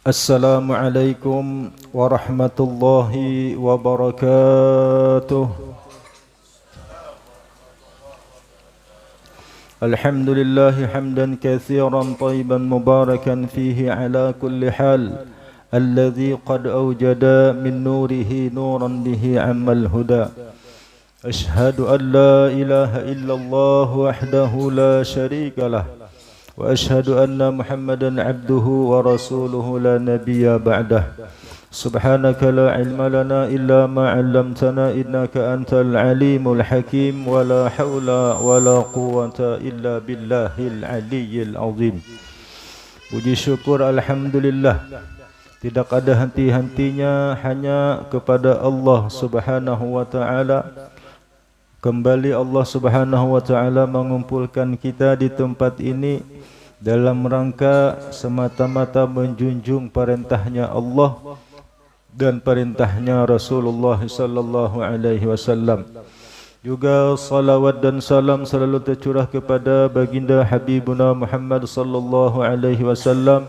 Assalamualaikum warahmatullahi wabarakatuh. Alhamdulillahi hamdan katsiran tayyiban mubarakan fihi ala kulli hal. Alladhi qad awjada min nurihi nuran bihi ammal huda. Ashhadu an la ilaha illallah wahdahu la sharika lah. وأشهد أن محمدا عبده ورسوله لا نبي بعده سبحانك لا علم لنا إلا ما علمتنا إنك أنت العليم الحكيم ولا حول ولا قوة إلا بالله العلي العظيم. Puji syukur alhamdulillah, tidak ada henti-hentinya hanya kepada Allah Subhanahu wa taala. Kembali Allah Subhanahu wa taala mengumpulkan kita di tempat ini dalam rangka semata-mata menjunjung perintahnya Allah dan perintahnya Rasulullah sallallahu alaihi wasallam. Juga salawat dan salam selalu tercurah kepada baginda Habibuna Muhammad sallallahu alaihi wasallam,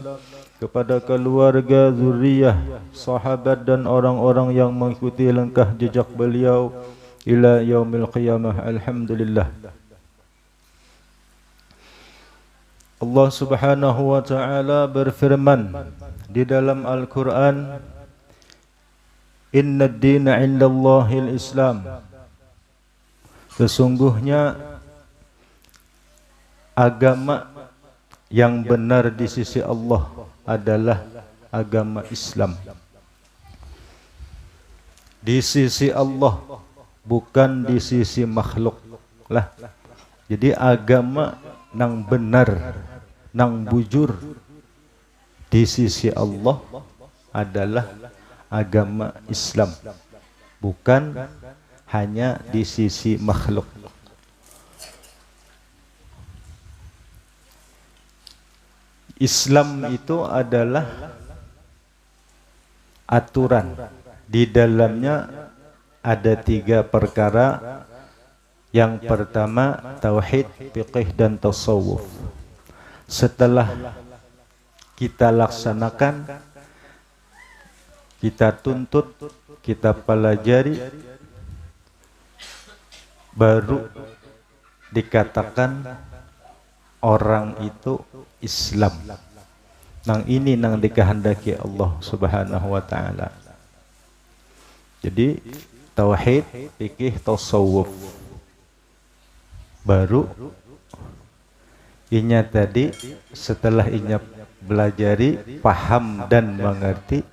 kepada keluarga, zuriyah, sahabat dan orang-orang yang mengikuti langkah jejak beliau ila yaumil qiyamah. Alhamdulillah. Allah Subhanahu wa taala berfirman di dalam Al-Qur'an, "Innad dina 'indallahil Islam." Sesungguhnya agama yang benar di sisi Allah adalah agama Islam. Di sisi Allah, bukan di sisi makhluk lah. Jadi agama nang benar, nang bujur di sisi Allah adalah agama Islam, bukan hanya di sisi makhluk. Islam itu adalah aturan, di dalamnya ada 3 perkara. Yang pertama tauhid, fiqih dan tasawuf. Setelah kita laksanakan, kita tuntut, kita pelajari, baru dikatakan orang itu Islam. Nang ini nang dikehendaki Allah Subhanahu wa taala. Jadi tauhid, fikih, tasawuf. Baru inya tadi, setelah inya belajari, paham dan mengerti,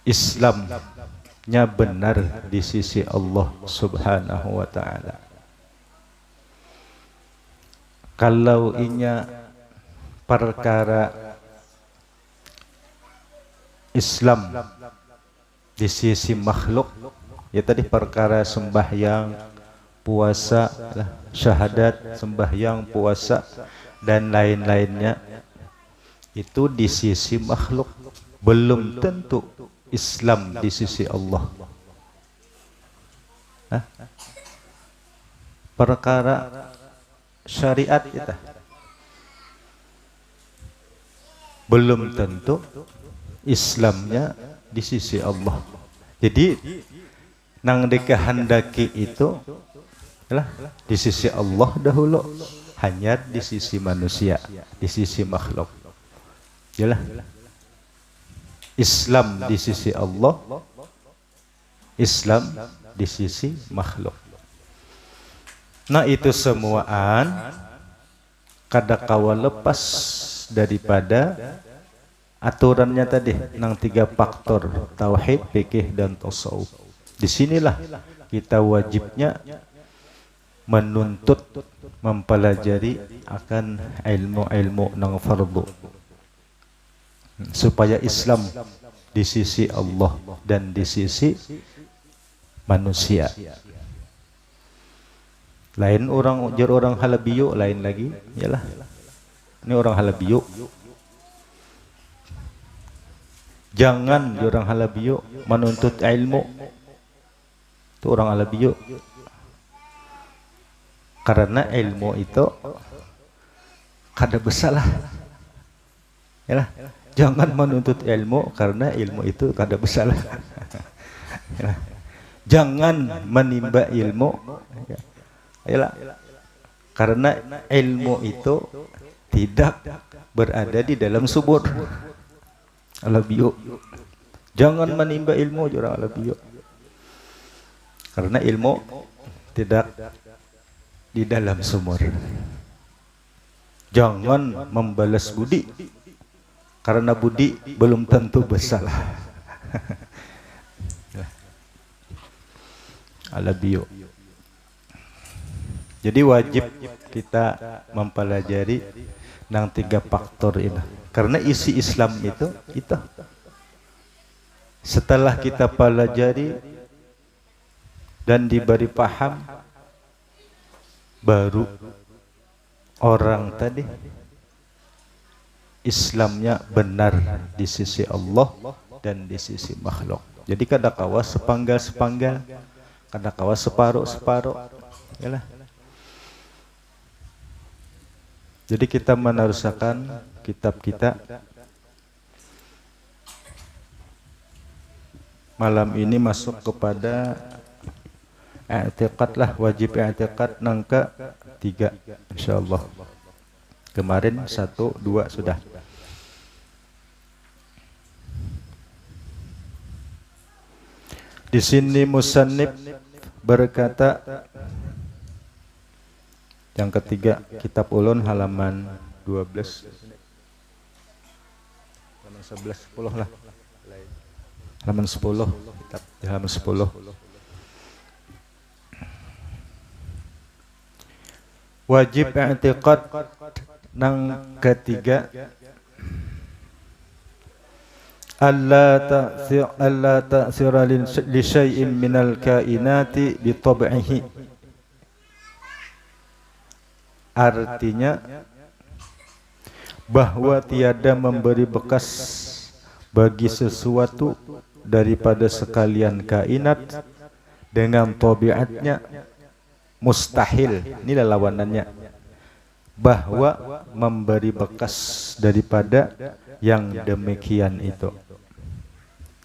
Islamnya benar di sisi Allah Subhanahu wa taala. Kalau inya perkara Islam di sisi makhluk, ya tadi perkara sembahyang, puasa, syahadat, sembahyang, puasa dan lain-lainnya, itu di sisi makhluk, belum tentu Islam di sisi Allah. Perkara syariat kita belum tentu Islamnya di sisi Allah. Jadi nang dikehendaki itu adalah di sisi Allah dahulu, hanya di sisi manusia, di sisi makhluk. Yalah, Islam di sisi Allah, Islam di sisi makhluk. Nah itu semuaan kada kawa lepas daripada aturannya tadi, nang 3 faktor tauhid, fikih dan tasawuf. Disinilah kita wajibnya menuntut, mempelajari akan ilmu-ilmu nang fardu, supaya Islam di sisi Allah dan di sisi manusia. Lain orang ujar orang halabiyo, lain lagi. Yalah, ini orang halabiyo. Jangan di orang halabiyo menuntut ilmu. Itu orang halabiyo. Karena ilmu itu kada bersalah. Yalah, jangan menuntut ilmu karena ilmu itu kada bersalah. Yalah. Jangan menimba ilmu, yalah, karena ilmu itu tidak berada di dalam sumur. Alabiyo. Jangan menimba ilmu jurang alabiyo. Karena ilmu tidak di dalam sumur. Jangan membalas budi karena budi belum tentu bersalah. Alabiyo. Jadi wajib kita mempelajari nang 3 faktor ini. Karena isi Islam itu setelah kita pelajari dan diberi paham, baru orang tadi Islamnya benar di sisi Allah dan di sisi makhluk. Jadi kada kawa sepanggal-sepanggal, kada kawa separuh-separuh, yalah. Jadi kita meneruskan kitab kita malam ini masuk kepada i'tiqad lah, wajib i'tiqad nangka 3 insyaallah. Kemarin 1, 2 sudah. Di sini musannif berkata yang ketiga, kitab ulun halaman 12, halaman 11, 10 lah, halaman 10, kitab di halaman 10. Wajib i'tiqad nang ketiga, alla ta'sira li syai'in minal kainati bi tab'ihi. Artinya bahwa tiada memberi bekas bagi sesuatu daripada sekalian kainat dengan tabiatnya, mustahil. Inilah lawanannya, bahwa memberi bekas daripada yang demikian itu.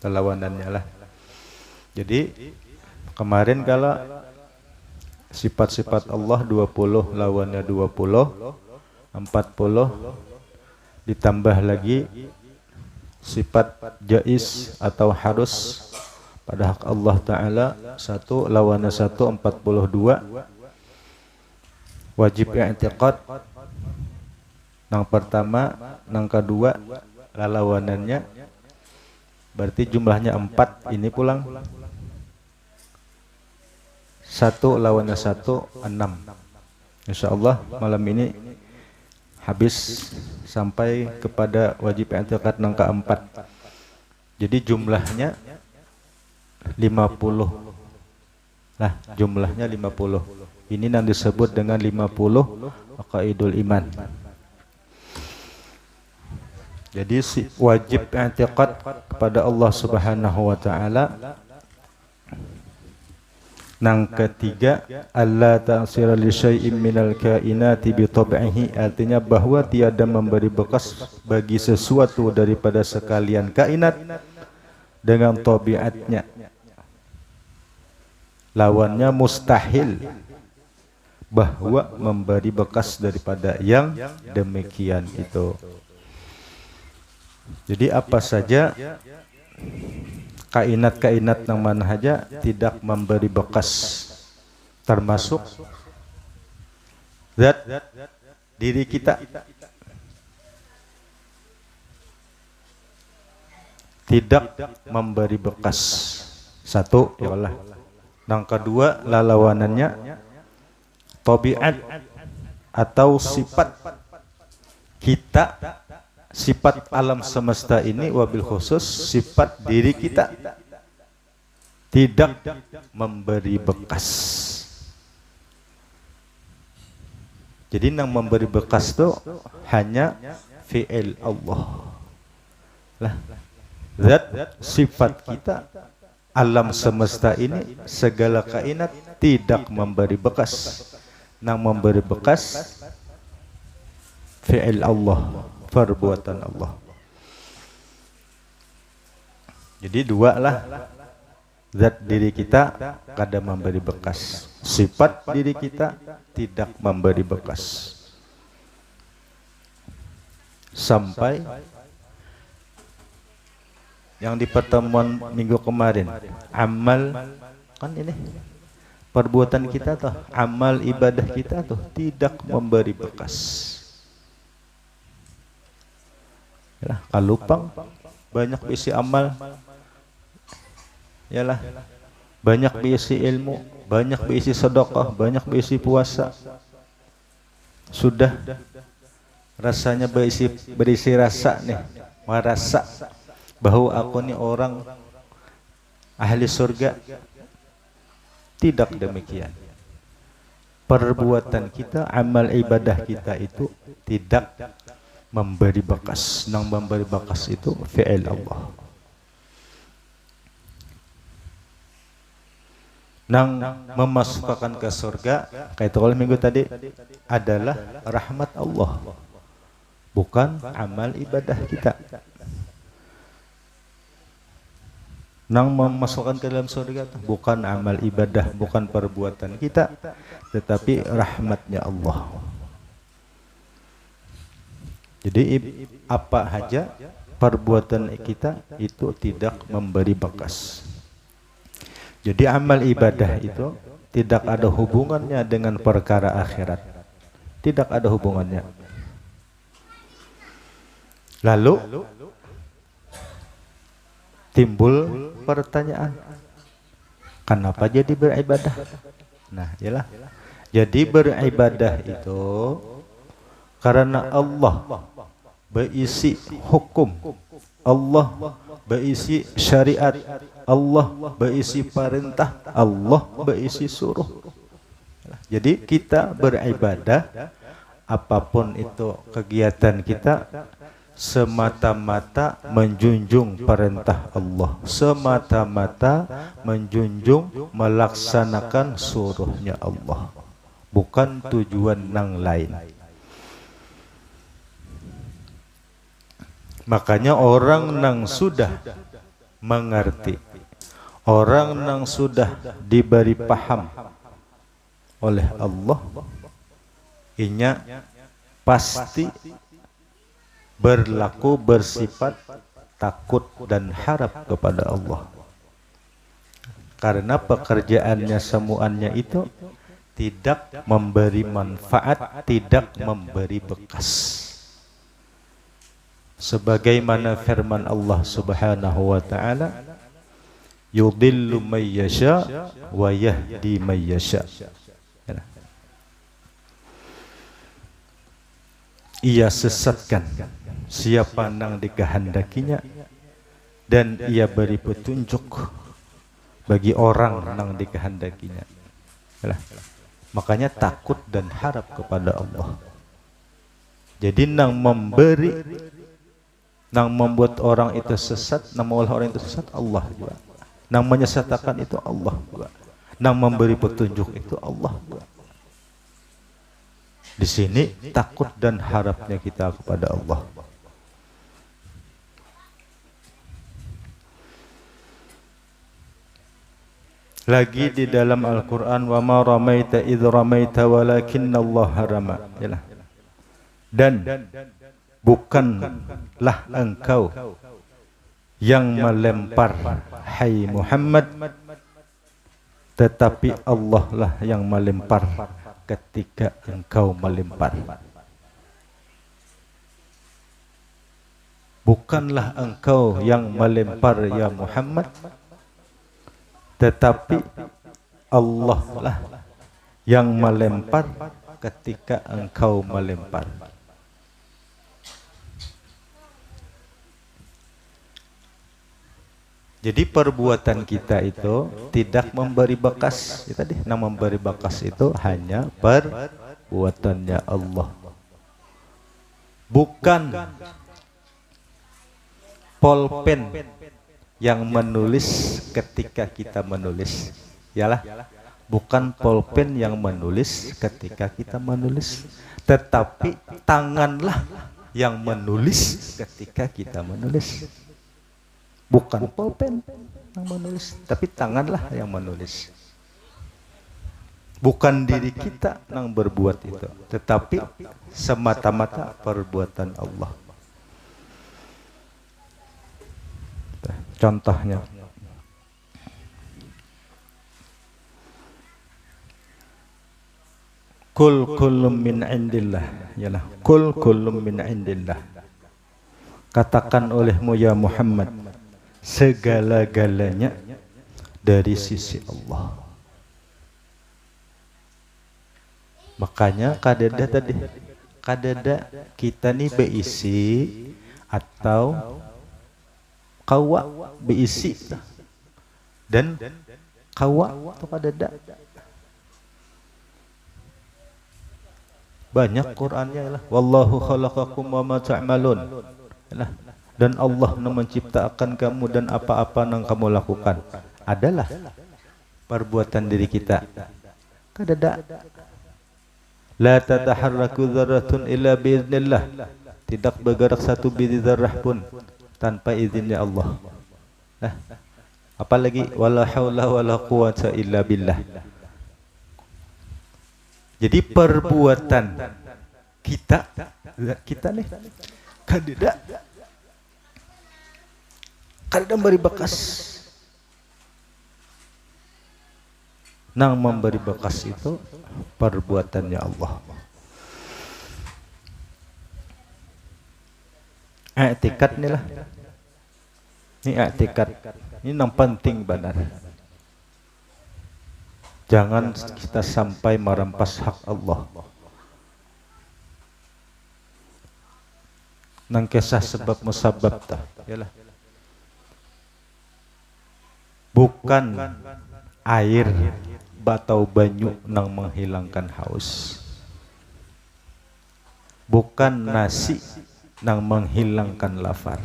Lawanannya lah. Jadi kemarin kalau sifat-sifat Allah 20, lawannya 20, 40, ditambah lagi sifat jaiz atau harus pada hak Allah Ta'ala 1, lawannya 1, 42. Wajib i'tiqad nang pertama, nang kedua lawanannya, berarti jumlahnya 4. Ini pulang 1 lawannya 1, 6. Insyaallah malam ini habis sampai kepada wajib i'tiqad nang keempat. Jadi jumlahnya 50 lah, jumlahnya 50. Ini yang disebut dengan 50 aqaidul iman. Jadi wajib i'tiqad kepada Allah Subhanahu wa taala. Nang ketiga, alla ta'sira li syai'in minal kainati bi tab'ihi, artinya bahwa tiada memberi bekas bagi sesuatu daripada sekalian kainat dengan tabiatnya. Lawannya mustahil, bahwa memberi bekas daripada yang demikian itu. Jadi apa saja kainat-kainat yang mana saja tidak memberi bekas, termasuk zat diri kita. Tidak memberi bekas. 1, ya Allah. Yang kedua, lawanannya tabiat atau sifat kita, sifat alam semesta ini, wabil khusus sifat diri kita tidak memberi bekas. Jadi yang memberi bekas itu hanya fi'il Allah lah. Zat sifat kita, alam semesta ini, segala kainat tidak memberi bekas. Yang memberi bekas fi'il Allah, perbuatan Allah. Jadi dua lah, zat diri kita kada memberi bekas, sifat diri kita tidak memberi bekas. Sampai yang di pertemuan minggu kemarin, amal kan ini perbuatan kita tuh, amal ibadah kita tuh tidak memberi bekas. Yalah, kalupang banyak berisi amal, yalah, banyak berisi ilmu, banyak berisi sedekah, banyak berisi puasa, sudah rasanya berisi rasa nih, merasa bahwa aku nih orang ahli surga. Tidak demikian. Perbuatan kita, amal ibadah kita itu tidak memberi bekas. Nang memberi bekas itu fi'il Allah. Nang memasukkan ke surga, kayak itu minggu tadi, adalah rahmat Allah, bukan amal ibadah kita. Nang memasukkan ke dalam surga bukan amal ibadah, bukan perbuatan kita, tetapi rahmatnya Allah. Jadi apa saja perbuatan kita itu tidak memberi bekas. Jadi amal ibadah itu tidak ada hubungannya dengan perkara akhirat, tidak ada hubungannya. Lalu timbul pertanyaan, kenapa jadi beribadah? Nah, yalah. Jadi beribadah itu karena Allah berisi hukum, Allah berisi syariat, Allah berisi perintah, Allah berisi suruh. Jadi kita beribadah, apapun itu kegiatan kita, semata-mata menjunjung perintah Allah, semata-mata menjunjung melaksanakan suruhnya Allah, bukan tujuan yang lain. Makanya orang yang sudah mengerti, orang yang sudah diberi paham oleh Allah, inya pasti berlaku bersifat takut dan harap kepada Allah. Karena pekerjaannya semuanya itu tidak memberi manfaat, tidak memberi bekas. Sebagaimana firman Allah Subhanahu wa taala, yudhillu may yasha wa yahdi may yasha. Ia sesatkan siapa yang dikehendakinya, dan ia beri petunjuk bagi orang yang dikehendakinya. Makanya takut dan harap kepada Allah. Jadi nang memberi, nang membuat orang itu sesat, nang mengolah orang itu sesat, Allah juga. Nang menyesatkan itu Allah juga. Nang memberi petunjuk itu Allah juga. Di sini takut dan harapnya kita kepada Allah. Lagi di dalam Al-Quran, wa ma ramaita idh ramaita walakinna Allah rama. Dan bukanlah engkau yang melempar, hai Muhammad, tetapi Allah lah yang melempar ketika engkau melempar. Bukanlah engkau yang melempar ya Muhammad, tetapi Allah lah yang melempar ketika engkau melempar. Jadi perbuatan kita itu tidak memberi bekas. Ya, tadi yang memberi bekas itu hanya perbuatannya Allah, bukan pulpen yang menulis ketika kita menulis. Yalah, bukan pulpen yang menulis ketika kita menulis, tetapi tanganlah yang menulis ketika kita menulis. Bukan pulpen yang menulis, tapi tanganlah yang menulis. Bukan diri kita yang berbuat itu, tetapi semata-mata perbuatan Allah. Contohnya, kul kullum min indillah, yalah, kul kullum min indillah. Katakan olehmu ya Muhammad, segala-galanya dari sisi Allah. Makanya kadada kita nih beisi atau kawa beisi dan kawa atau kadada. Banyak Qur'annya lah. Wallahu khalaqakum wa ma ta'malun. Dan Allah menciptakan kamu dan apa-apa yang kamu lakukan adalah perbuatan diri kita. Kadada. La tataharraku dzarratun illa biiznillah. Tidak bergerak satu biji zarrah pun tanpa izinnya Allah. Nah, apalagi wala haula wala quwata illa billah. Jadi perbuatan kita nih kadada beri bekas. Nang memberi bekas itu perbuatannya Allah. I'tikad nih lah. Ini i'tikad. Ini yang penting benar. Jangan kita sampai merampas hak Allah. Nang kisah sebab musabab tah, yalah. Bukan air batau banyu nang menghilangkan haus. Bukan nasi nang menghilangkan lapar.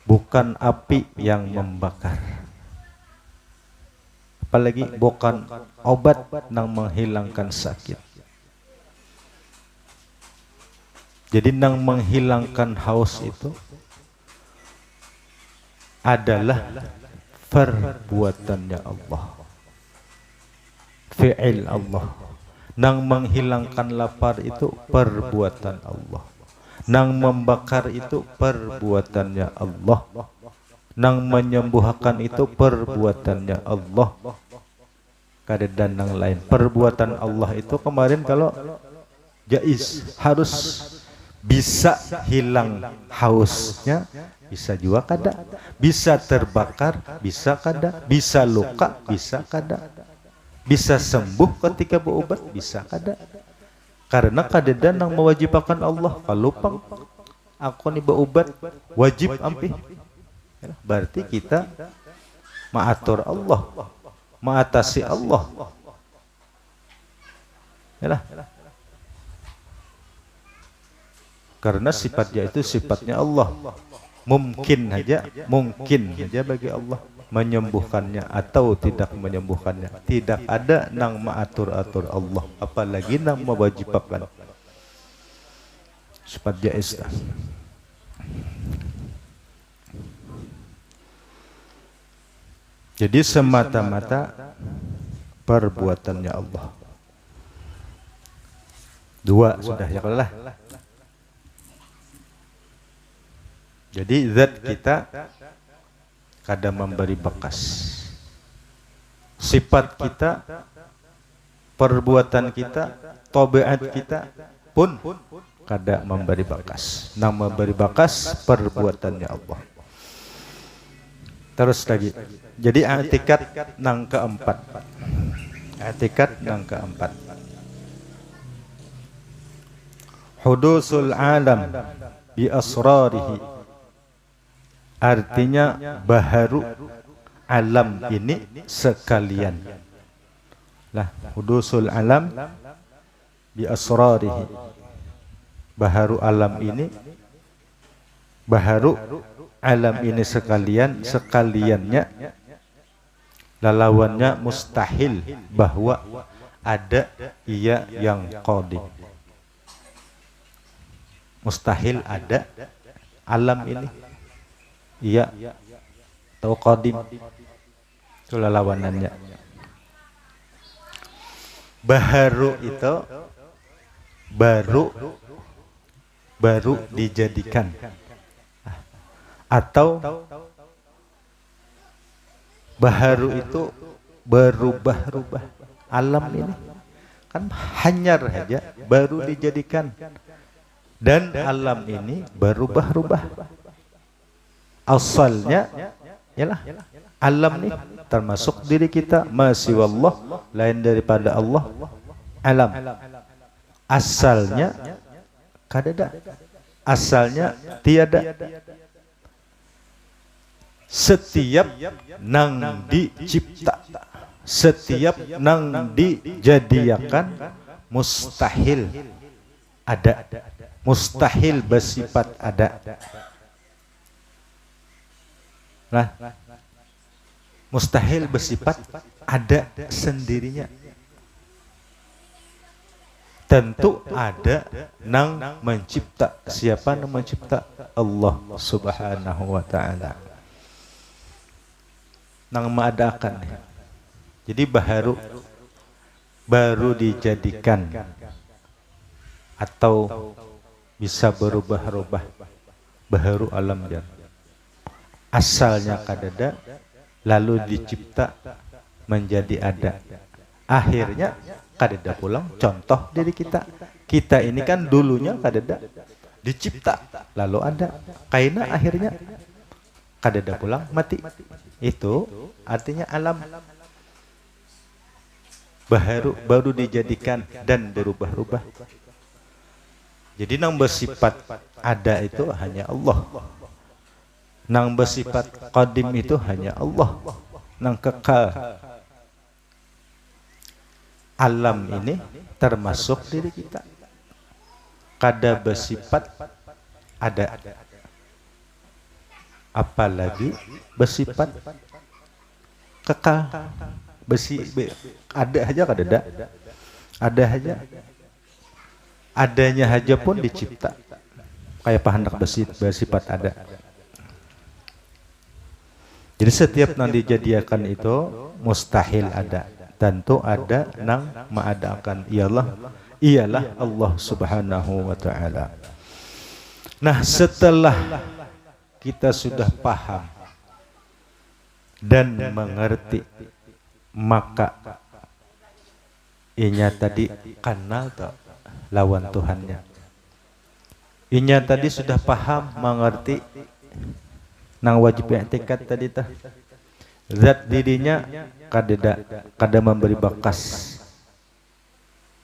Bukan api yang membakar. Apalagi bukan obat nang menghilangkan sakit. Jadi nang menghilangkan haus itu adalah perbuatannya Allah. Fi'il Allah. Nang menghilangkan lapar itu perbuatan Allah. Nang membakar itu perbuatannya Allah. Nang menyembuhkan itu perbuatannya Allah. Kadada nang lain. Perbuatan Allah itu kemarin kalau jaiz harus bisa hilang hausnya, bisa juga kada, bisa terbakar, bisa kada, bisa luka, bisa kada, bisa sembuh ketika berobat, bisa kada. Karena kadada nang mewajibkan Allah, kalau pang aku nih berobat wajib ampih, berarti kita maatur Allah, maatasi Allah, yalah. Karena sifatnya itu sifatnya Allah. Mungkin saja bagi Allah menyembuhkannya atau tidak menyembuhkannya. Tidak ada nang mengatur-atur Allah, apalagi nang mewajibkan. Sifat jaiz. Jadi semata-mata perbuatannya Allah. Dua sudah ya kalah. Jadi zat kita kadang memberi bekas. Sifat kita, perbuatan kita, tabiat kita pun kadang memberi bekas. Nang memberi bekas perbuatannya Allah. Terus lagi. Jadi i'tikad nang keempat. I'tikad nang keempat. Hudusul alam bi asrarihi. Artinya baharu alam ini sekalian. Lah, hudusul alam bi asrarihi. Baharu alam ini, baharu alam ini sekalian, sekaliannya lawannya mustahil bahwa ada ia yang qadim. Mustahil ada alam ini. Iya atau qadim. Itulah lawanannya. Baharu itu baru dijadikan, atau baharu itu berubah-ubah. Alam ini kan hanyar saja, baru dijadikan, dan alam ini berubah-ubah. Asalnya ialah alam ini termasuk diri kita, masih wallah, lain daripada Allah. Alam asalnya kadada, asalnya tiada. Setiap nang dicipta, setiap nang dijadiakan, mustahil ada, mustahil bersifat ada. Nah, mustahil bersifat ada sendirinya. Tentu ada nang mencipta. Siapa nang mencipta? Allah Subhanahu wa ta'ala. Nang mengadakan. Jadi baru dijadikan, atau bisa berubah-ubah. Baharu alam jan. Asalnya kadada, lalu dicipta menjadi ada. Akhirnya kadada pulang. Contoh diri kita. Kita ini kan dulunya kadada, dicipta lalu ada. Kaina akhirnya kadada pulang mati. Itu artinya alam baru dijadikan dan berubah-ubah. Jadi nang bersifat ada itu hanya Allah. Nang bersifat qadim itu hanya Allah. Nang kekal. Alam ini termasuk diri kita. Kada bersifat ada. Apalagi bersifat kekal. Ada aja kadada. Ada aja. Adanya aja pun dicipta. Kayak pahandak bersifat ada. Jadi setiap nang dijadiakan itu mustahil ada. Tentu ada nang mengadakan, ialah Allah Subhanahu wa ta'ala. Nah, setelah kita sudah paham dan mengerti, maka inya tadi kenal tak lawan Tuhannya. Inya tadi sudah paham, mengerti nang wajib i'tikad tadi tah. Zat dirinya kada memberi bakas.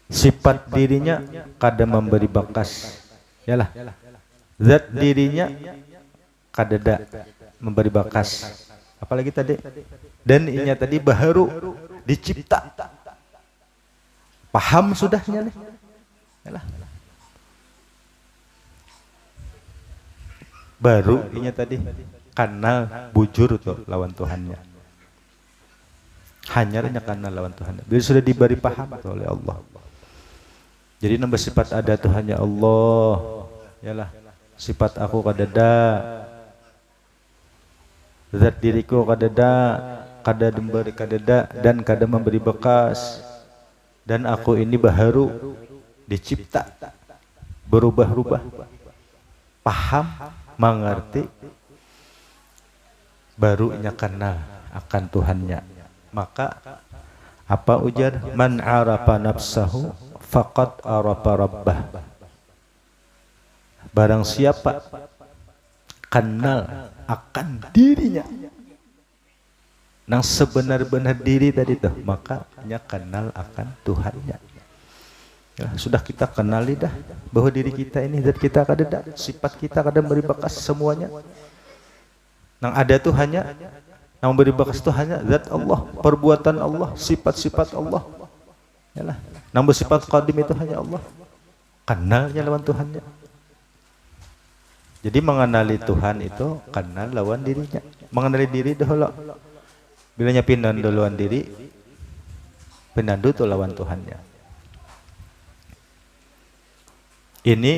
Sifat dirinya kada memberi bakas. Yalah. Zat dirinya kada memberi bakas. Apalagi tadi? Dan inya tadi baharu dicipta. Paham sudahnya nih. Yalah. Baru inya tadi kenal bujur tuh lawan Tuhannya. Hanya kenal lawan Tuhan. Bila sudah diberi paham oleh Allah. Jadi nambah sifat ada tuh hanya Allah. Yalah. Sifat aku kadada. Zat diriku kadada. Kada memberi kadada dan kada memberi bekas. Dan aku ini baharu dicipta. Berubah-ubah. Paham, mengerti, baru inya kenal akan Tuhannya. Maka apa ujar? Man arafa nafsahu faqad arafa rabbah. Barang siapa kenal akan dirinya, nang sebenar-benar diri tadi tuh, maka nya kenal akan Tuhannya. Ya, sudah kita kenali dah bahwa diri kita ini, zat kita kada, sifat kita kada beri bakas semuanya. Nang ada tuh hanya, nang beri bakas tuh hanya zat Allah, perbuatan Allah, sifat-sifat Allah. Yalah, nang bersifat qadim itu hanya Allah. Kenalnya lawan Tuhannya. Jadi mengenali Tuhan itu kenal lawan dirinya. Mengenali diri dahulu. Bilanya pindan duluan diri, pindandu tuh lawan Tuhannya. Ini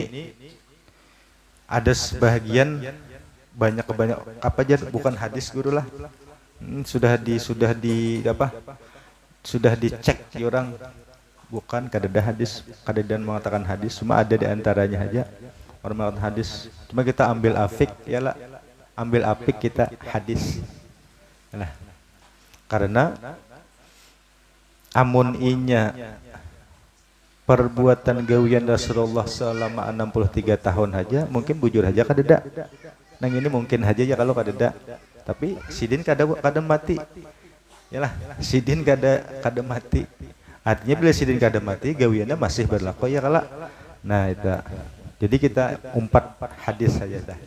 ada sebagian banyak apa aja bukan hadis guru lah. Sudah dicek di orang, bukan kadeda hadis, kadedan mengatakan hadis, cuma ada di antaranya aja orang mengatakan hadis. Cuma kita ambil afik, yalah, ambil apik kita hadis. Yalah. Karena amun inya perbuatan gawian Rasulullah selama 63 tahun aja, mungkin bujur aja kadeda. Nang ini mungkin aja ya kalau kadeda. Tapi sidin kada mati. Yalah, sidin kada mati. Artinya bila sidin kada mati, gawiannya masih berlaku ya kala. Nah, itu. Jadi kita umpat hadis saja dah.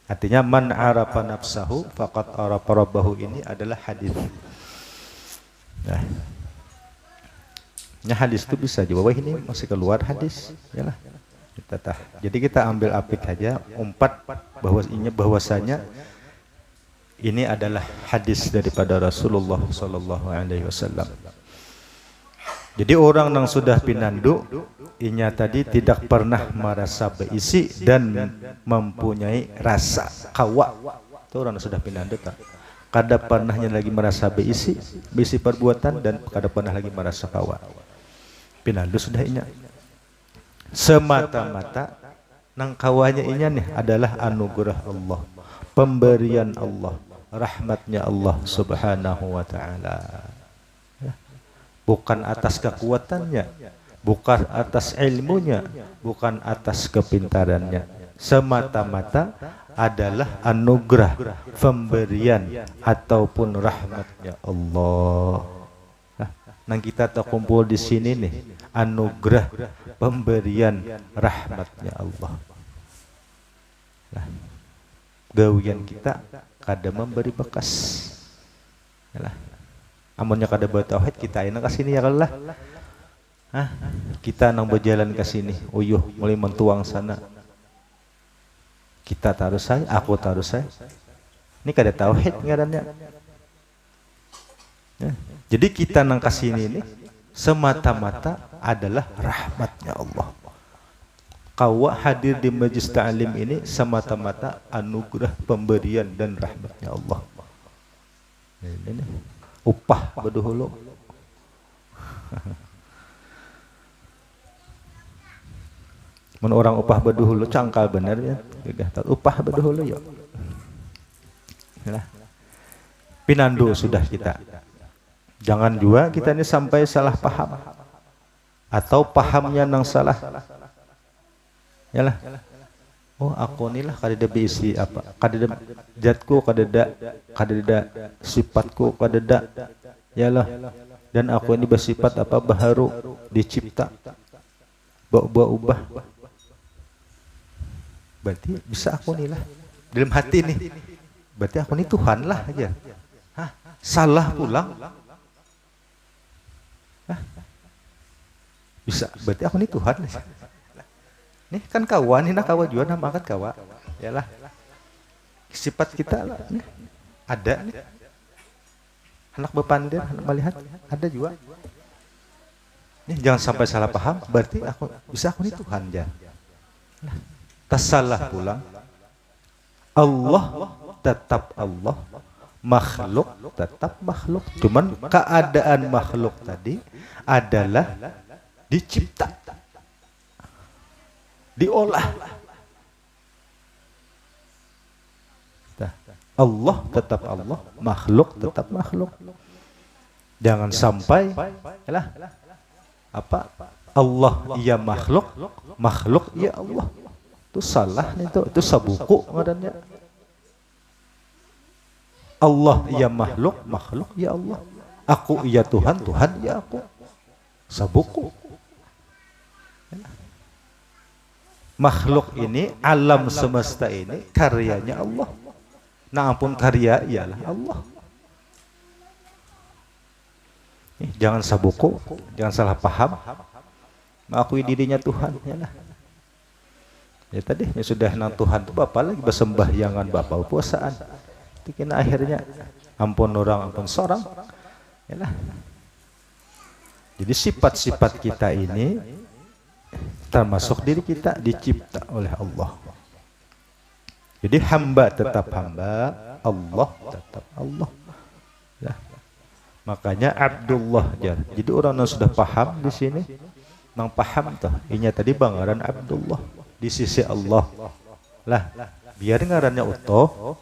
Artinya man arafa nafsahu faqad arafa rabbahu, ini adalah hadis. Nah. Ya, hadis itu bisa juga, wah ini masih keluar hadis. Yalah. Jadi kita ambil apik aja, umpat bahwasanya ini adalah hadis daripada Rasulullah sallallahu alaihi wasallam. Jadi orang yang sudah pinandu inya tadi tidak pernah merasa berisi dan mempunyai rasa kawa. Itu orang yang sudah pinandu tak. Kada pernahnya lagi merasa berisi perbuatan dan kada pernah lagi merasa kawa. Pinandu sudah inya. Semata-mata nang kawanya inya nih adalah anugerah Allah, pemberian Allah, rahmatnya Allah subhanahu wa ta'ala. Bukan atas kekuatannya, bukan atas ilmunya, bukan atas kepintarannya. Semata-mata adalah anugerah, pemberian ataupun rahmatnya Allah. Nah, kita terkumpul di sini nih, anugerah, pemberian, rahmatnya Allah. Nah, gawian kita kada memberi bekas. Yalah. Amunnya kada bertauhid kita enak ke sini ya kalah. Kita nang berjalan ke sini, uyuh mulai mentuang sana. Kita taruh saya, aku taruh saya. Ini kada tauhid ngarannya. Jadi kita nang ke sini ini semata-mata adalah rahmatnya Allah. Kawa hadir di majlis ta'lim ini semata-mata anugerah, pemberian dan rahmatnya Allah. Ini upah berduhulu. Men orang upah berduhulu cangkal benar ya. Upah berduhulu yuk. Pinandu sudah kita. Jangan juga kita ini sampai salah paham atau pahamnya nang salah. Yalah. Oh, aku inilah kadeda bisi apa? Kadeda jatku, kadeda sifatku, kadeda. Yalah. Dan aku ini bersifat apa? Baharu, dicipta. Ubah. Berarti bisa aku inilah dalam hati nih. Berarti aku ini Tuhan lah aja. Salah pulang. Bisa. Berarti aku ini Tuhan. Nih kan kawan, ini kawa juga nama angkat kawa. Yalah. Sifat kita lah. Nih. Ada nih. Anak berpandir, anak melihat, ada juga. Nih jangan sampai salah paham. Berarti aku ini Tuhan ya. Tasalah pulang. Allah tetap Allah. Makhluk tetap makhluk. Cuman keadaan makhluk tadi adalah dicipta, diolah. Allah tetap Allah, makhluk tetap makhluk. Jangan sampai apa Allah iya makhluk, makhluk iya Allah. Itu salah nih, itu sabuku ngarannya. Allah iya makhluk, makhluk iya Allah. Aku iya Tuhan, Tuhan iya aku. Sabuku. Makhluk ini, alam semesta ini karyanya Allah. Nah ampun karya ialah Allah. Jangan sabuku, jangan salah paham. Mengakui dirinya Tuhan. Ya tadi ya sudah nang Tuhan itu bapak lagi bersembahyangan bapak puasaan. Bikin akhirnya ampun orang, ampun seorang. Yalah. Jadi sifat-sifat kita ini termasuk diri kita dicipta oleh Allah. Jadi hamba tetap hamba, Allah tetap Allah. Ya. Makanya Abdullah jar. Jadi orang yang sudah paham di sini, nang paham tuh. Inya tadi bangaran Abdullah di sisi Allah. Lah, biar ngarannya utuh,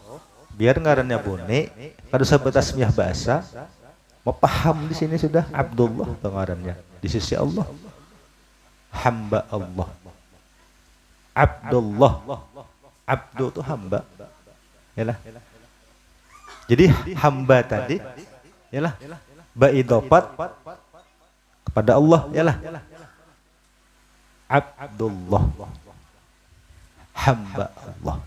biar ngarannya bone, kada sebatas miah bahasa, mau paham di sini sudah Abdullah pengarannya di sisi Allah. Hamba Allah. Abdullah. Abdu itu hamba. Yalah. Jadi hamba tadi yalah baidofat kepada Allah yalah. Abdullah. Hamba Allah.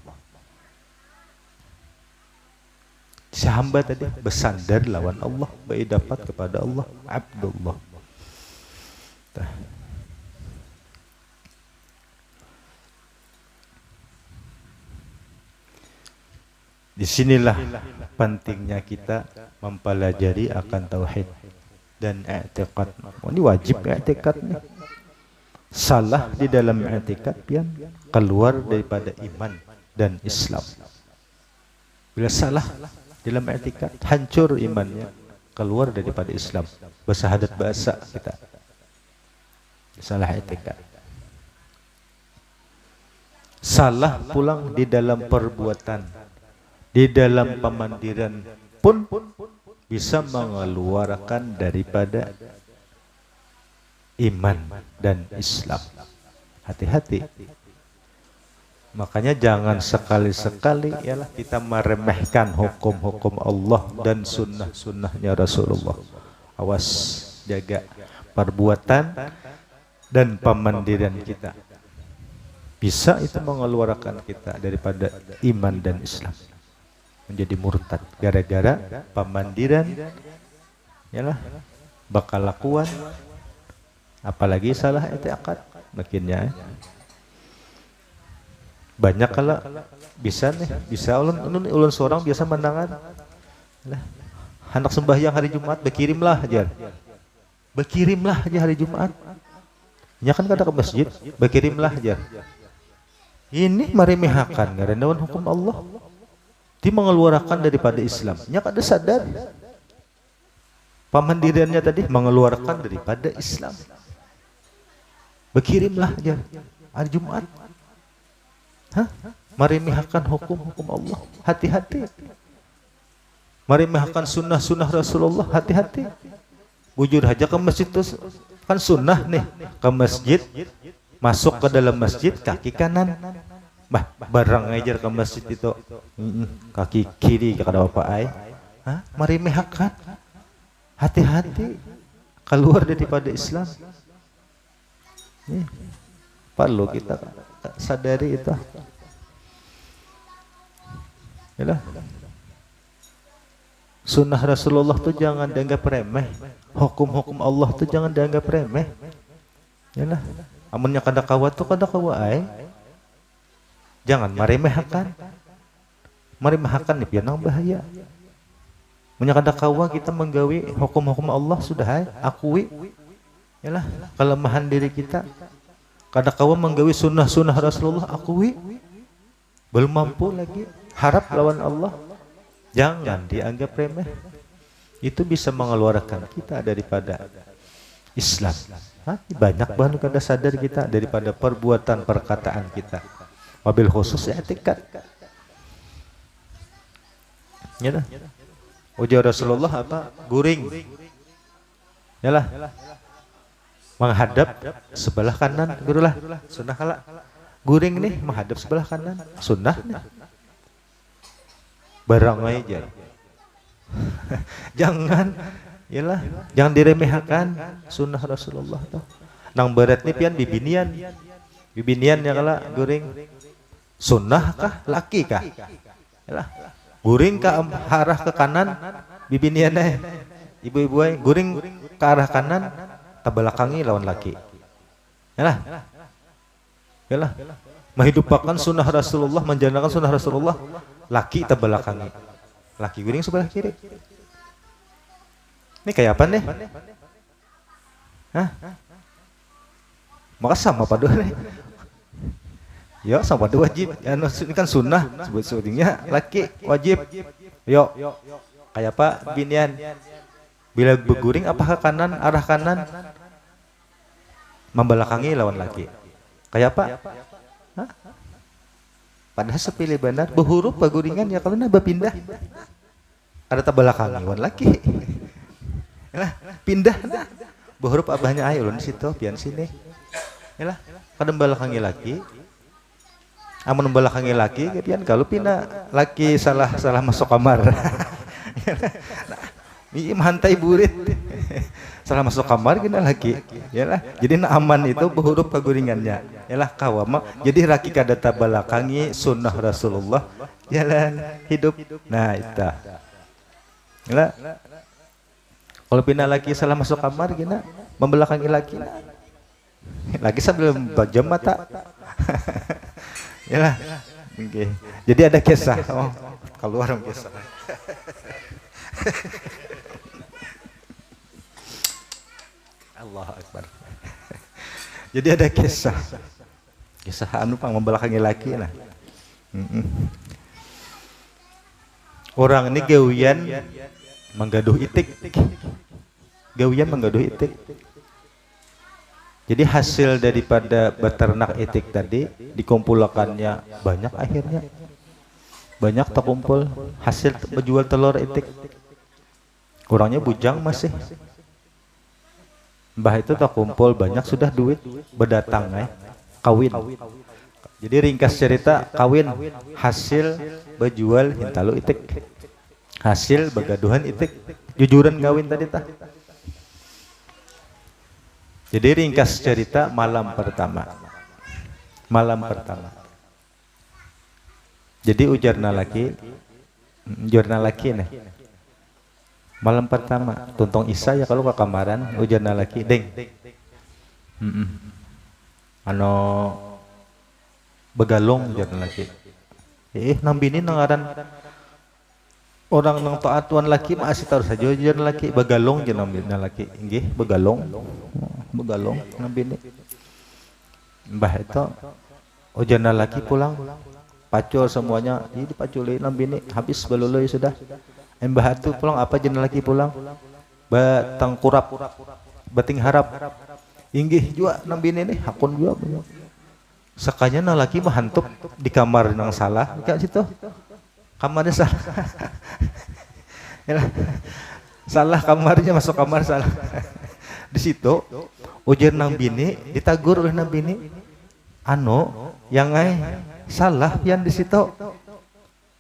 Si hamba tadi bersandar lawan Allah, baidofat kepada Allah, Abdullah. Disinilah pentingnya kita mempelajari akan tauhid dan i'tiqad. Ini wajib i'tiqad nih. Salah di dalam i'tiqad pian keluar daripada iman dan Islam. Bila salah dalam i'tiqad hancur imannya, keluar daripada Islam. Bersahadat bahasa kita. Salah i'tiqad. Salah pulang di dalam perbuatan. Di dalam pemandiran pun bisa mengeluarkan daripada iman dan Islam. Hati-hati. Makanya jangan sekali-sekali ialah kita meremehkan hukum-hukum Allah dan sunnah-sunnahnya Rasulullah. Awas, jaga perbuatan dan pemandiran kita. Bisa itu mengeluarkan kita daripada iman dan Islam. Menjadi murtad gara-gara pemandiran yalah bakal lakuan apalagi salah i'tiqad makinnya banyak kala bisa nih bisa ulun seorang biasa menangan lah hendak sembahyang hari Jumat berkirimlah aja hari Jumat nya kan kada ke masjid berkirimlah aja ini marimehakan ngaranna hukum Allah dia mengeluarkan daripada Islam. Nya kada sadar. Pemandiriannya tadi mengeluarkan daripada Islam. Berkirimlah aja hari Jumat. Hah? Meremehkan hukum-hukum Allah. Hati-hati. Meremehkan sunnah-sunnah Rasulullah. Hati-hati. Bujur aja ke masjid itu kan sunnah nih. Ke masjid, masuk ke dalam masjid kaki kanan. Barang ngajar ke masjid itu kaki kiri kada apa ai. Hah? Meremehkan. Hati-hati keluar daripada Islam. Perlu kita sadari itu. Yalah. Sunnah Rasulullah tuh jangan dianggap remeh. Hukum-hukum Allah tuh jangan dianggap remeh. Yalah. Amunnya kada kawa tuh kada kawa ai. Jangan meremehkan. Meremehkan nih pian bahaya. Punya kada kawa kita menggawi hukum-hukum Allah sudah akui. Yalah kelemahan diri kita. Kada kawa menggawi sunnah-sunnah Rasulullah akui. Belum mampu lagi harap lawan Allah. Jangan dianggap remeh. Itu bisa mengeluarkan kita daripada Islam. Banyak banget kada sadar kita daripada perbuatan perkataan kita. Wabil khusus i'tiqad. Yalah. Ujar Rasulullah apa? Guring. Yalah. Menghadap sebelah kanan, gurulah. Sunnah kala. Guring nih menghadap sebelah kanan. Sunnah nih. Barang aja. Jangan yalah, jangan diremehkan sunnah Rasulullah tuh. Nang berat nih pian bibinian. Bibinian ya kala guring. Sunnah kah laki kah? Yalah. Guring ke arah ke kanan bibinian ibu-ibu guring ke arah kanan tabelakangi lawan laki. Yalah. Yalah. Menghidupkan sunnah Rasulullah, menjalankan sunnah Rasulullah, laki tabelakangi. Laki guring sebelah kiri. Ini kayak apa nih? Hah? Maka sama paduan nih. Ya sama wajib. Anu ini kan sunnah sebetulnya laki wajib. Yo. Kayak apa binian? Bila berguring apakah kanan arah kanan? Membelakangi lawan laki. Kayak apa? Hah? Padahal sepilih benar berhuruf baguringan ya kalau nabah pindah. Ada tabelakangi lawan laki. Yalah, pindah nah. Berhuruf abahnya ayo ulun di situ, pian sini. Yalah, kadang belakangi laki. Amun belakangi laki, pian kalau pindah laki salah masuk kamar. Ini mantai burit. Salah masuk kamar gini laki. Yalah, jadi aman itu berhuruf paguringannya. Yalah kawama. Jadi laki kada tabalakangi sunnah Rasulullah. Jalan hidup. Nah, itu. Yalah. Kalau pindah laki salah masuk kamar gini, membelakangi laki. Lagi sambil bajam mata. Yalah. Oke. Jadi ada kisah. Oh, keluar kisah. Allahu Akbar. Jadi ada kisah anu pang membelakangi laki lah. Orang ini gawian menggaduh itik. Jadi hasil daripada beternak itik tadi dikumpulkannya banyak akhirnya. Banyak terkumpul hasil menjual telur itik. Kurangnya bujang masih. Mbah itu tak kumpul banyak sudah duit berdatang kawin. Jadi ringkas cerita kawin hasil berjual hintalu itik. Hasil begaduhan itik. Jujuran kawin tadi tah. Jadi ringkas cerita malam pertama. Jadi ujarna laki nih. Malam pertama, tuntong Isa ya kalau ke kamaran, ujarna laki, deng. Ano begalong ujarna laki. Nambini nangaran orang nang taatuan laki masih tahu saja ujarna laki, begalong je nambina laki. Nggih, begalong nambini. Mbah itu ujarna laki pulang. Pacul semuanya, jadi paculi nambini habis baluloi sudah. Mbah atuh pulang apa jenah laki pulang? Batang kurap, bating harap. Inggih jua nambini nih, hakun jua. Sekanya nang laki mah hantup di kamar nang salah, kayak situ. Kamarnya salah. Salah kamarnya masuk kamar salah. Di situ ujar nang bini ditagur oleh nang bini. Yang salah pian di situ.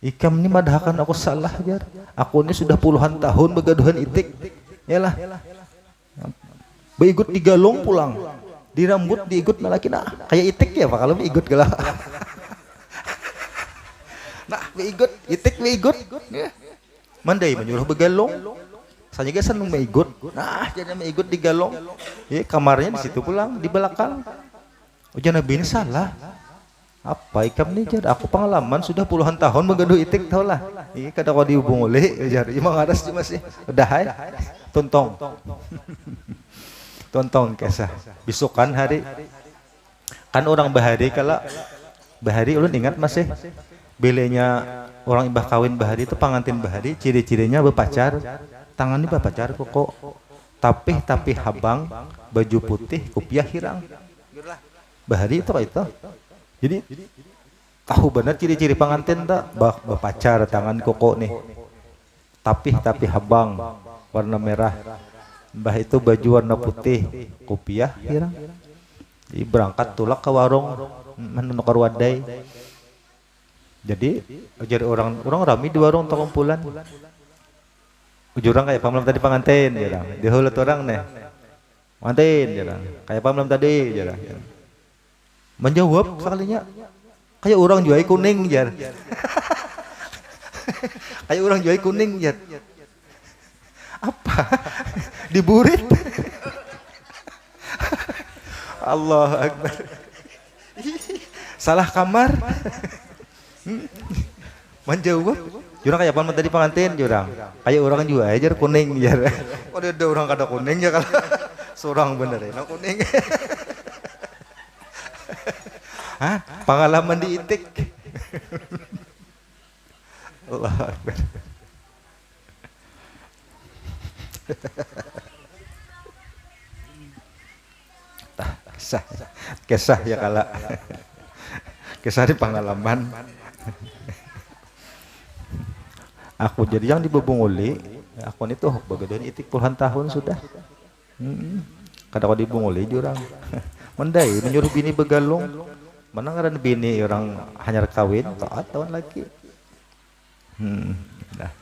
Ikam ini madahakan aku salah jar. Aku ini sudah puluhan tahun begaduhan itik. Yalah. Beigut digalong pulang. Di rambut diigut laki nah. Kayak itik ya Pak kalau beigut gelah. Nah, beigut itik beigut. Mandai menyuruh begalong. Sanya ge seneng beigut. Nah, jadi beigut digalong. Kamarnya di situ pulang di belakang. Ujar Nabi ini salah. Apa ikam nih jar? Aku pengalaman sudah puluhan tahun menggaduh itik tau lah. Ini kada kau dihubung oleh jar. Emang aras cuma sih. Udah hai. Tontong kisah. Bisukan hari. Kan orang bahari kalau bahari ulun ingat masih. Belenya orang ibah kawin bahari itu pengantin bahari. Ciri-cirinya berpacar. Tangannya berpacar kok. Tapi habang baju putih kopiah hirang. Bahari itu apa itu? Jadi tahu benar ciri-ciri pengantin tak berpacar tangan koko nih tapi habang warna merah. Mbah itu baju warna putih kopiah hirang. Jadi berangkat tulak ke warung menukar wadai. Jadi jadi orang rami di warung terkumpulan. Ujurang kayak pamalam tadi pengantin jarang. Dihulut orang nih. Pengantin jarang. Kayak pamalam tadi jarang. Menjawab sekalinya kayak orang jual kuning jar. Kayak orang jual kuning jar. Apa? Diburit. Allah Akbar. Salah kamar. Menjawab. Jurang kayak apa tadi pengantin jurang. Kayak orang jual jar kuning jar. Kok ada orang kada kuning ya kalau seorang bener ya kuning. Hah? pengalaman di Itik. Allahu Akbar. Kisah ya kala. Kisah di pengalaman. Aku jadi yang di Bubunguli, aku itu bagaian Itik puluhan tahun sudah. Kadang di Bunguli jurang. Mendai menyuruh bini begalung. Mana ngaran bini orang hanya kawin, taat tahun lagi. Nah.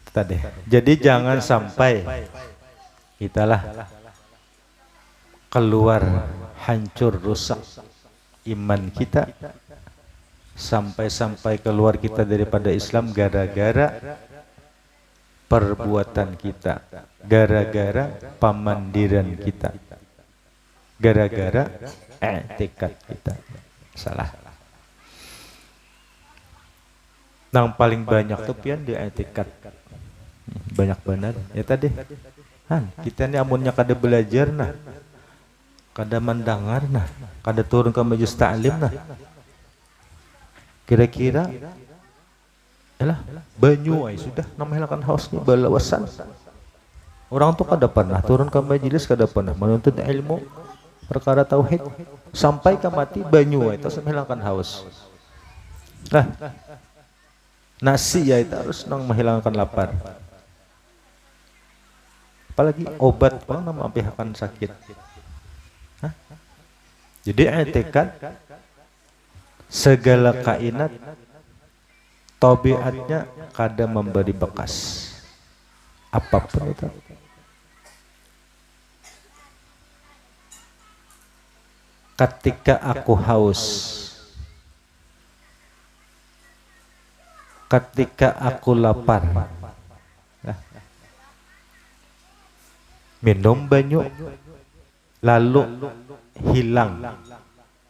Tadi. Jadi jangan sampai kitalah keluar hancur rusak iman kita sampai keluar kita daripada Islam gara-gara perbuatan kita, gara-gara pamandiran kita, gara-gara i'tikad kita salah. Yang paling banyak tuh pian di i'tikad banyak benar ya tadi. Kita ini amunnya kada belajar nah, kada mendengar nah, kada turun ke majelis ta'lim nah, kira-kira yalah banyu ay sudah namahilangkan hausnya balawasan. Orang tuh kada pernah turun ke majelis, kada pernah menuntut ilmu perkara tauhid sampai ke mati banyu ay terus menghilangkan haus. Nah, nasi ya itu harus menghilangkan lapar. Apalagi obat bang nama ampihakan sakit. Jadi i'tikad segala kainat tabiatnya kada memberi bekas apapun itu. Ketika aku haus, ketika aku lapar, minum banyu lalu hilang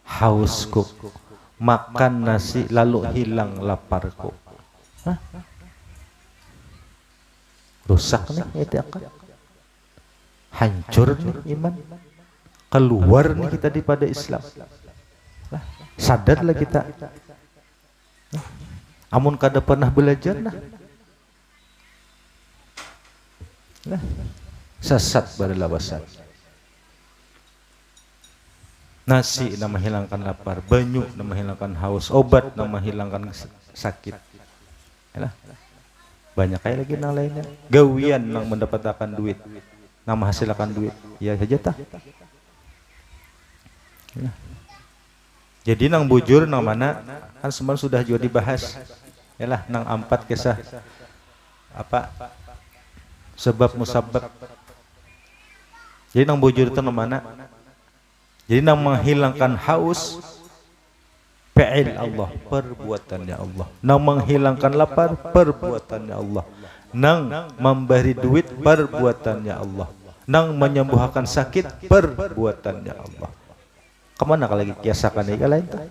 hausku, makan nasi lalu hilang laparku. Rusak nih i'tikad, hancur nih iman, keluar nih kita daripada Islam. Sadarlah kita, amun kada pernah belajar nah sesat berlawasan. Nasi nama hilangkan lapar, banyu nama hilangkan haus, obat nama hilangkan sakit. Yalah. Banyak kayak lagi nang lainnya. Gawian nang mendapatkan duit, nang menghasilkan duit. Ya saja tah. Yalah. Jadi nang bujur nang mana kan semua sudah juga dibahas. Yalah nang 4 kisah apa sebab musabab. Jadi nang bujur itu nang mana? Jadi nang menghilangkan haus fi'il Allah, perbuatannya Allah. Nang menghilangkan lapar, perbuatannya Allah. Nang memberi duit, perbuatannya Allah. Nang menyembuhkan sakit, perbuatannya Allah. Kemana kalau lagi kiasakan ini lain tuh?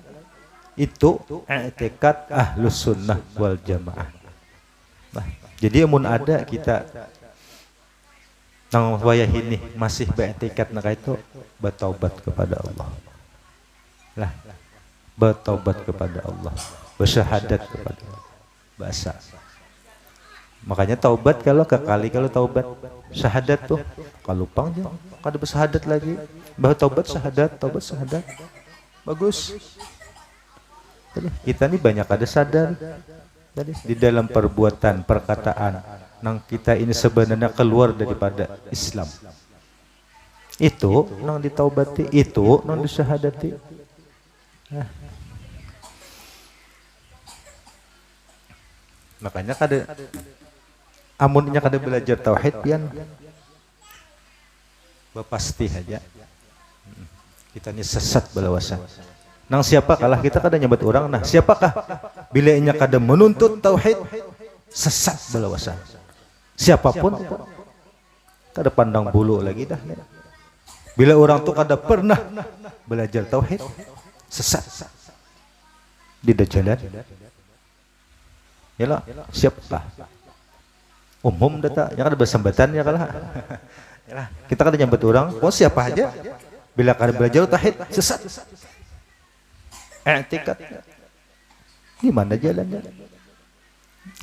Itu i'tikad ahlus sunnah wal jamaah. Nah, jadi amun ada kita nang wayah ini masih beriktikad nak itu bertaubat kepada Allah. Lah, bertaubat kepada Allah, bersyahadat kepada Allah. Bahasa. Makanya taubat kalau kekali kalau taubat syahadat tuh kalau pang je kada bersyahadat lagi. Bahwa taubat syahadat bagus. Kita nih banyak ada sadar tadi di dalam perbuatan, perkataan nang kita ini sebenarnya keluar daripada Islam. Itu nang ditaubati, itu nang disyahadati. Makanya kada amunnya kada belajar tauhid pian pasti aja kita ini sesat balawasan. Nang siapa kalah kita kada nyebut orang. Nah siapakah bila inya kada menuntut tauhid sesat balawasan. Siapapun kada pandang bulu lagi dah. Bila orang tuh kada pernah belajar tauhid sesat di jalan. Yalah siaplah umum data yang ada bersambatan ya kalah. Yalah kita kada nyebut orang. Oh siapa aja Bila kada belajar tauhid sesat. I'tikad. Di mana jalannya?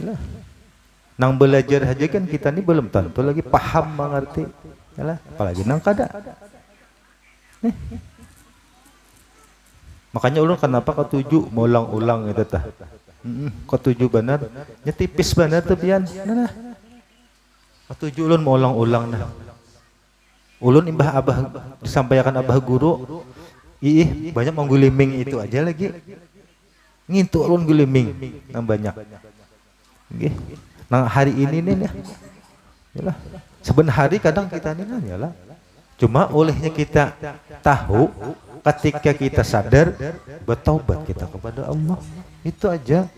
Lah. Nang belajar aja kan kita ini belum tentu lagi paham mengerti. Yalah, apalagi nang kada. Makanya ulun kenapa ketujuh ngulang-ulang itu tah. Ketujuh benar, nya tipis benar tuh pian. Nah. Ketujuh ulun mau ulang-ulang nah. Ulun imbah abah disampaikan abah guru, ih banyak mengguliming itu aja lagi. Ngintu ulun guliming nang banyak. Nggih. Nang hari ini nih yalah. Saben hari kadang kita nih yalah. Cuma olehnya kita tahu ketika kita sadar bertaubat kita kepada Allah. Itu aja.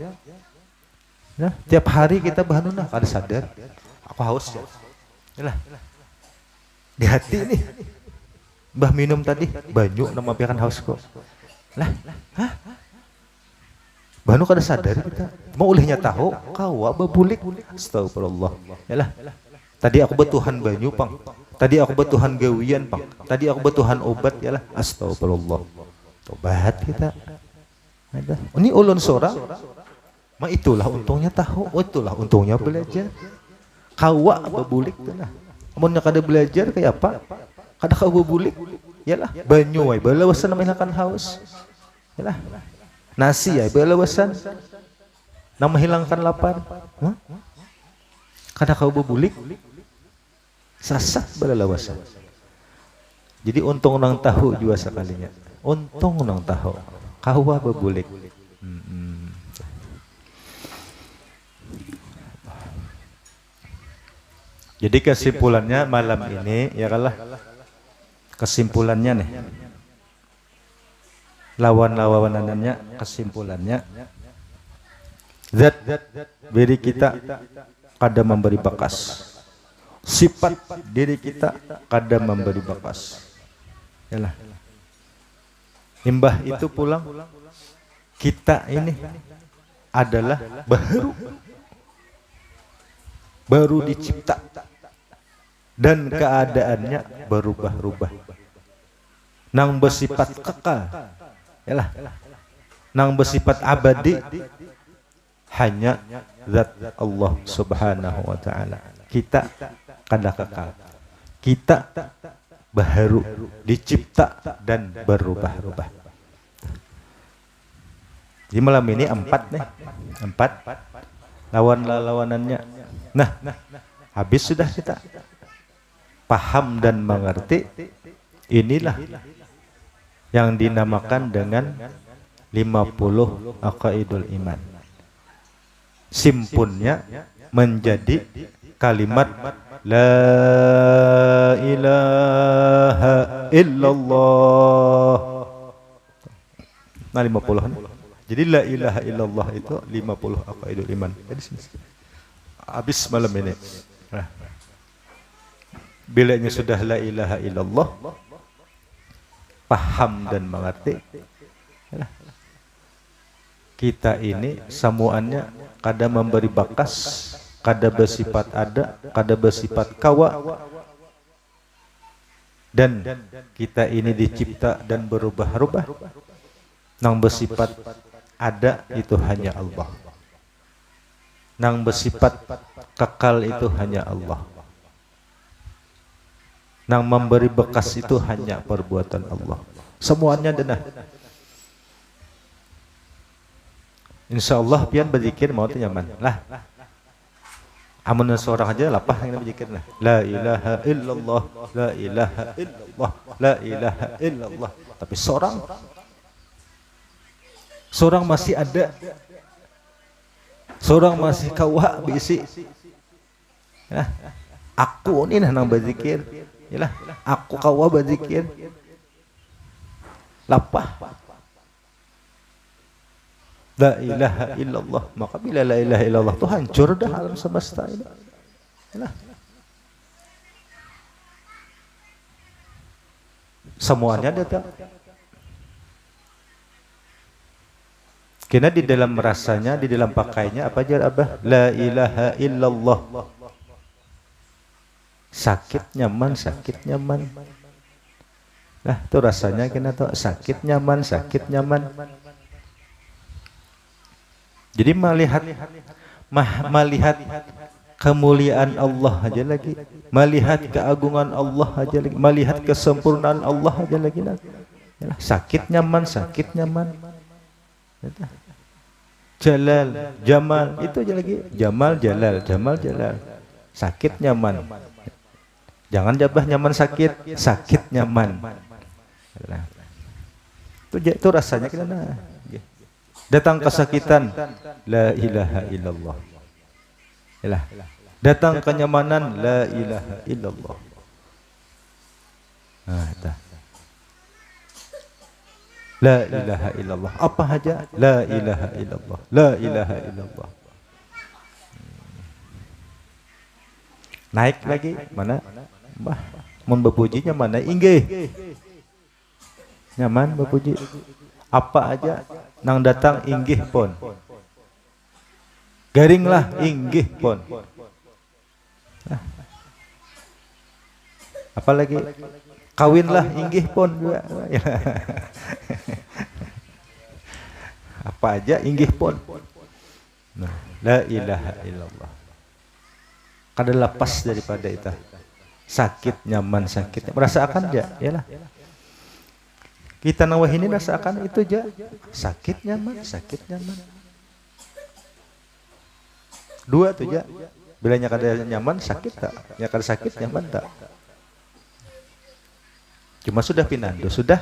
Nah, tiap hari kita bahanuna kada sadar. Aku haus ya. Yalah. Di hati nih. Mbah minum tadi banyu nama piakan haus kok. Lah, hah? Banu kada sadar kita. Mau olehnya tahu kawa babulik. Astagfirullah. Yalah. Tadi aku betuhan banyu, Pang. Tadi aku betuhan gawian, Pang. Tadi aku betuhan obat, yalah. Astagfirullah. Tobat kita. Ada. Ini ulun seorang. Ma itulah untungnya tahu. Oh, itulah untungnya belajar. Kawa babulik tuh lah. Amunnya kada belajar kayak apa? Kada kau babulik. Yalah. Banyu ay balawasan menghilangkan haus. Yalah. Nasi ay balawasan. Nang menghilangkan lapar. Kada kau babulik. Sasak balalawasan. Jadi untung nang tahu juga sekalinya. Untung nang tahu. Kawa babulik. Jadi kesimpulannya malam ini ya kalah. Kesimpulannya nih. Lawan-lawanannya kesimpulannya. Zat diri kita kada memberi bekas. Sifat diri kita kada memberi bekas. Yalah. Imbah itu pulang kita ini adalah baru dicipta dan keadaannya berubah-ubah. Nang bersifat kekal. Yalah. Nang bersifat abadi hanya zat Allah Subhanahu wa taala. Kita kada kekal. Kita baru dicipta dan berubah-ubah. Di malam ini 4 nih. 4 lawan-lawanannya. Nah, habis sudah kita paham dan mengerti. Inilah yang dinamakan dengan 50 aqaidul iman. Simpunnya menjadi kalimat la ilaha illallah. Nah 50-an. Jadi la ilaha illallah itu 50 aqaidul iman. Jadi sini. Habis malam ini. Nah. Bilanya sudah la ilaha illallah, paham dan mengerti. Kita ini semuanya kada memberi bakas, kada bersifat ada, kada bersifat kawa, dan kita ini dicipta dan berubah-ubah. Nang bersifat ada itu hanya Allah. Nang bersifat kekal itu hanya Allah. Nang memberi bekas itu hanya perbuatan Allah. Semuanya denah. Insya Allah pian berzikir mau nyaman lah. Amun seorang aja lapah yang berzikir lah. La ilaha illallah, la ilaha illallah, la ilaha illallah. Tapi seorang masih ada. Seorang masih kawa bisi. Ya, aku ini nang berzikir. Yalah, aku kawa berzikir. Lapah. La ilaha illallah. Maka bila la ilaha illallah itu hancur dah alam semesta ini. Yalah. Semuanya datang. Kena di dalam rasanya, di dalam pakainya apa aja abah? La ilaha illallah. Sakit nyaman, sakit nyaman. Nah, itu rasanya kena tuh sakit nyaman, sakit nyaman. Jadi melihat kemuliaan Allah aja lagi, melihat keagungan Allah aja lagi, melihat kesempurnaan Allah aja lagi lah. Sakit nyaman, sakit nyaman. Jalal, Jamal, itu aja lagi. Jamal, Jalal, Jamal, Jalal. Sakit nyaman. Jangan jabah nyaman sakit, sakit nyaman. Itu rasanya kita datang kesakitan, la ilaha illallah. Yalah. Datang kenyamanan, la ilaha illallah. Nah, la ilaha illallah. Apa aja? La ilaha illallah. La ilaha illallah. Naik lagi mana? Bah, mun bepujinya mana? Inggih. Nyaman bepuji. Apa aja nang datang inggih pun. Garinglah inggih pun. Apalagi kawinlah inggih pun juga. Apa aja inggih pun. Nah, la ilaha illallah. Kada lepas daripada itu. Sakit nyaman sakit. Merasakan aja, yalah. Kita nawah ini rasakan itu aja. Sakit nyaman, sakit nyaman. Dua tuh aja. Bilanya kada nyaman sakit tak? Ya kada sakit nyaman tak? Cuma sudah pinando, sudah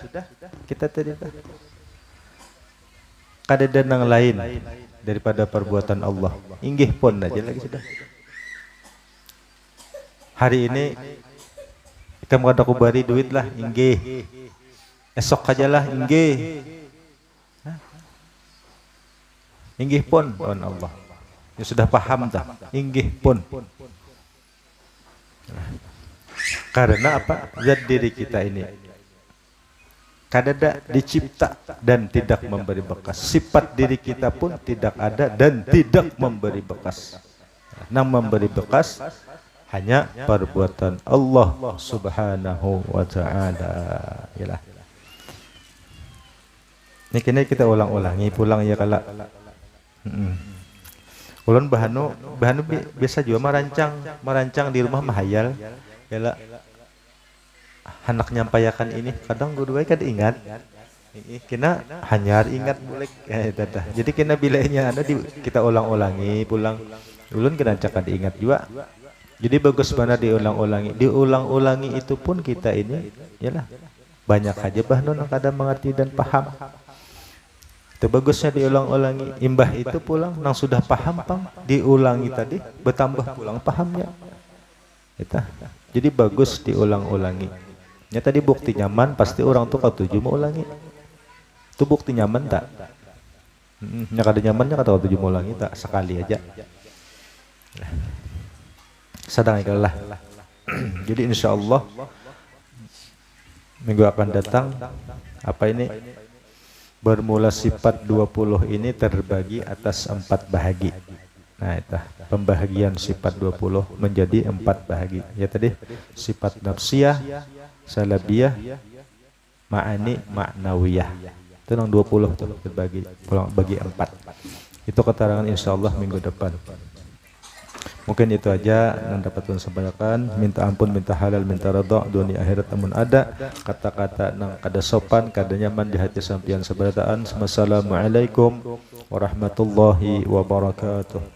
kita tadi kada danang lain daripada perbuatan Allah. Inggih pun aja lagi sudah. Hari ini kita mau ada kubari duit lah, inggih. Esok ajalah inggih. Inggih pun Allah. Ya sudah paham dah. Inggih pun. Karena apa? Zat diri kita ini kadada dicipta dan tidak memberi bekas. Sifat diri kita pun tidak ada dan tidak memberi bekas. Yang memberi bekas hanya perbuatan Allah Subhanahu wa taala. Yalah. Ini kini kita ulang-ulangi pulang ya kala. Ulun bahanu biasa juga merancang di rumah mahayal. Yalah. Hendak nyampayakan ini kadang guru baik kada ingat. Kena hanyar ingat boleh jadi kena bilainya ada kita ulang-ulangi pulang. Ulun kena cakap diingat juga. Jadi bagus mana diulang-ulangi itu pun kita ini yalah banyak aja bahnon yang kadang mengerti dan paham. Itu bagusnya diulang-ulangi. Imbah itu pulang nang sudah paham pang diulangi tadi bertambah pulang pahamnya. Itu. Jadi bagus diulang-ulangi. Ya tadi bukti nyaman pasti orang tuh ketujuh mau ulangi. Itu bukti nyaman tak? Nya kada nyamannya kata ketujuh mau ulangi tak sekali aja. Sadang ikalah. Jadi insyaallah minggu akan datang apa ini bermula sifat 20 ini terbagi atas 4 bahagi. Nah itu pembahagian sifat 20 menjadi 4 bahagi. Ya tadi sifat nafsiyah, salabiyah, ma'ani, ma'nawiyah. Itu yang 20 tuh terbagi bagi 4. Itu keterangan insyaallah minggu depan. Mungkin itu aja yang dapat saya sampaikan. Minta ampun, minta halal, minta redha dunia akhirat amun ada kata-kata nang kada sopan, kada nyaman di hati sampeyan sabarataan. Wassalamualaikum warahmatullahi wabarakatuh.